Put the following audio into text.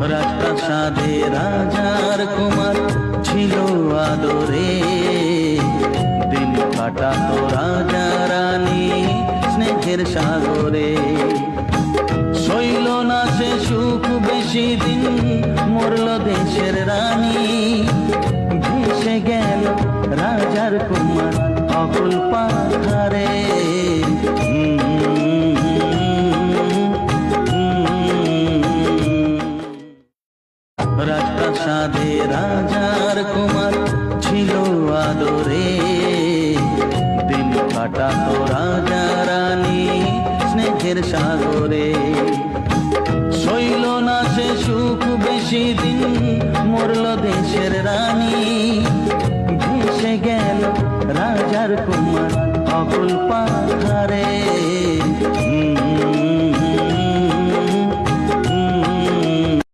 রাজপ্রাসাদে রাজার কুমার ছিল আদরে, দিন কাটাতো রাজা রানী স্নেহের সাগরে। সইল না সে সুখ বেশি দিন, মরল দেশের রানী, ভেসে গেল রাজার কুমার অকুল পাহাড়ে। রাজপ্রাসাদে রাজার কুমার ছিল আদরে, দিন কাটাতো রাজা রানী স্নেহের সাগরে। সইল না সে সুখ বেশি দিন, মরল দেশের রানী, ভেসে গেল রাজার কুমার অকুল পাহাড়ে।